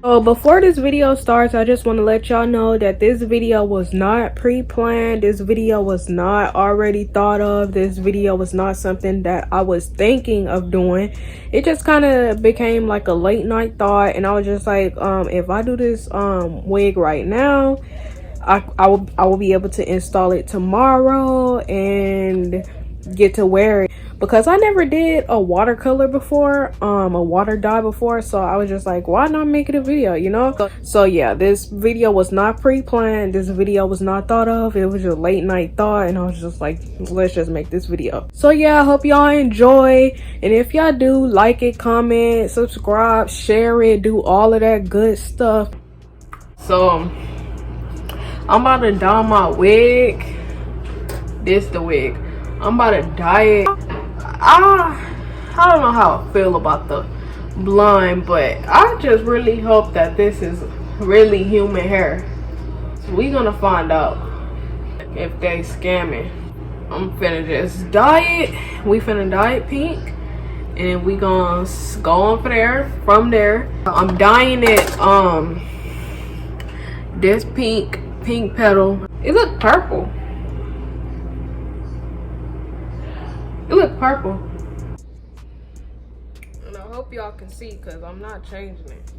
So before this video starts, I just want to let y'all know that this video was not pre-planned. This video was not already thought of. This video was not something that I was thinking of doing. It just kind of became like a late night thought, and I was just like, if I do this wig right now, I will be able to install it tomorrow and get to wear it, because I never did a watercolor before, a water dye before. So I was just like, why not make it a video, you know? So yeah, this video was not pre-planned. This video was not thought of. It was just a late night thought, and I was just like, let's just make this video. So yeah, I hope y'all enjoy, and if y'all do, like it, comment, subscribe, share it, do all of that good stuff. So I'm about to dye my wig. This the wig. I'm about to dye it. I don't know how I feel about the blonde, but I just really hope that this is really human hair. So we gonna find out if they scamming. I'm finna just dye it. We finna dye it pink, and we gonna go on from there. I'm dyeing it this pink petal. It look purple. It look purple. And I hope y'all can see, because I'm not changing it.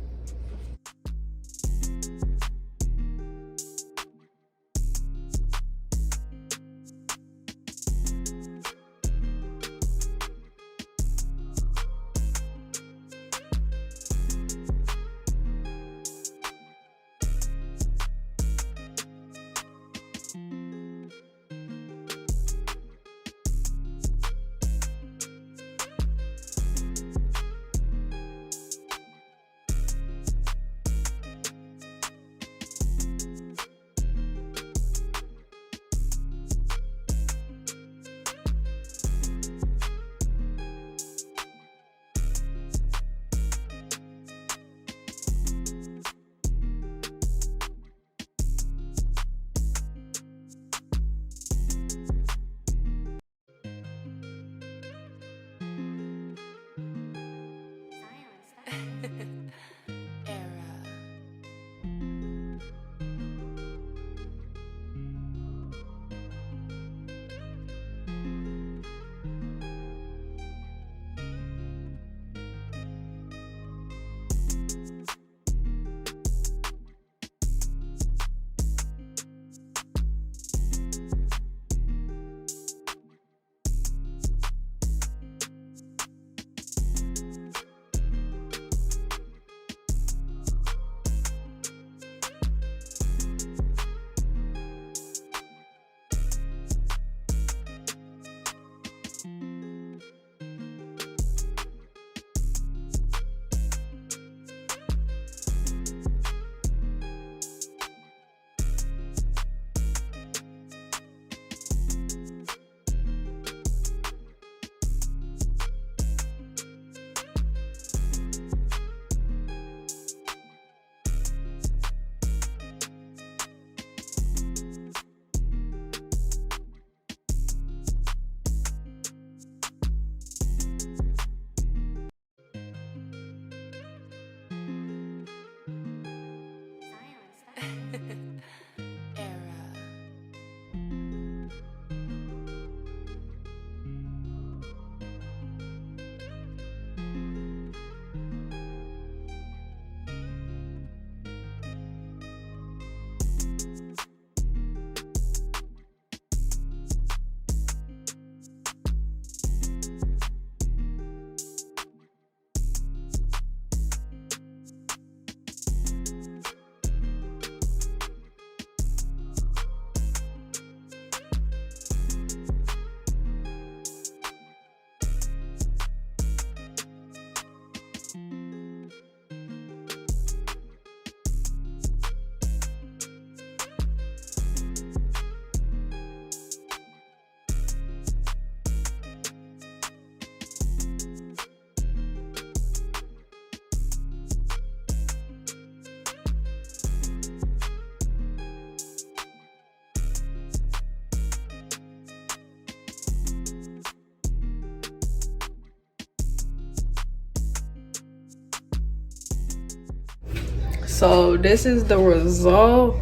So this is the result.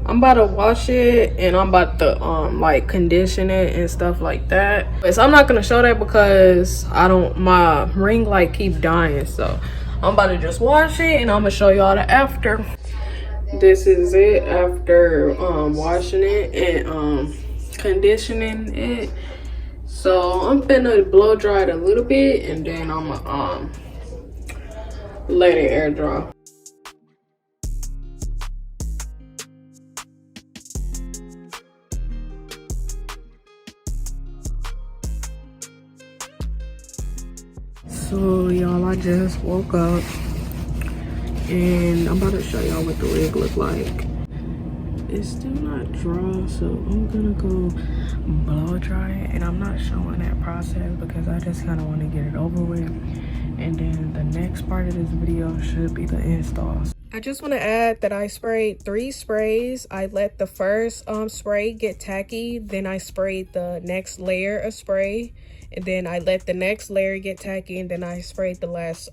I'm about to wash it and I'm about to like condition it and stuff like that. So I'm not gonna show that because my ring light keep dying. So I'm about to just wash it and I'm gonna show y'all the after. This is it after washing it and conditioning it. So I'm finna blow dry it a little bit and then I'm gonna let it air dry. So y'all, I just woke up and I'm about to show y'all what the wig look like. It's still not dry, so I'm gonna go blow dry it, and I'm not showing that process because I just kind of want to get it over with, and then the next part of this video should be the installs. I just want to add that I sprayed 3 sprays. I let the first spray get tacky, then I sprayed the next layer of spray, and then I let the next layer get tacky, and then I sprayed the last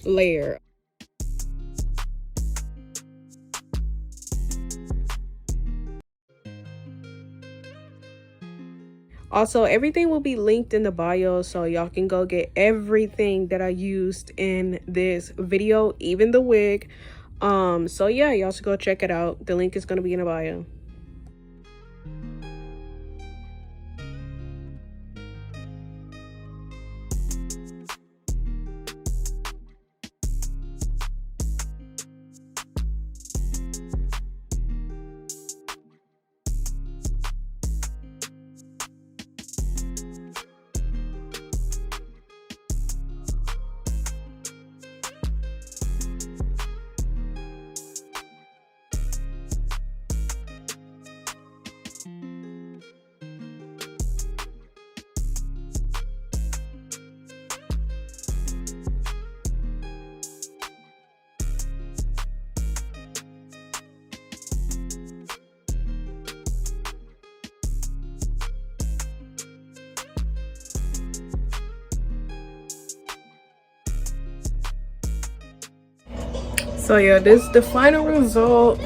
layer. Also, everything will be linked in the bio, so y'all can go get everything that I used in this video, even the wig. So yeah, y'all should go check it out. The link is going to be in the bio. So yeah, this is the final result.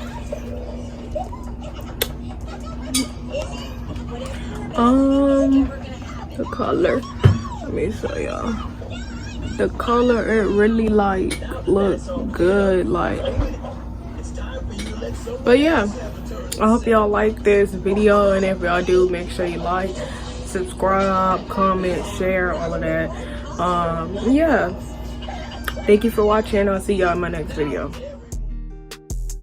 The color, let me show y'all. The color, it really like looks good, like. But yeah, I hope y'all like this video, and if y'all do, make sure you like, subscribe, comment, share, all of that. Yeah, thank you for watching. I'll see y'all in my next video.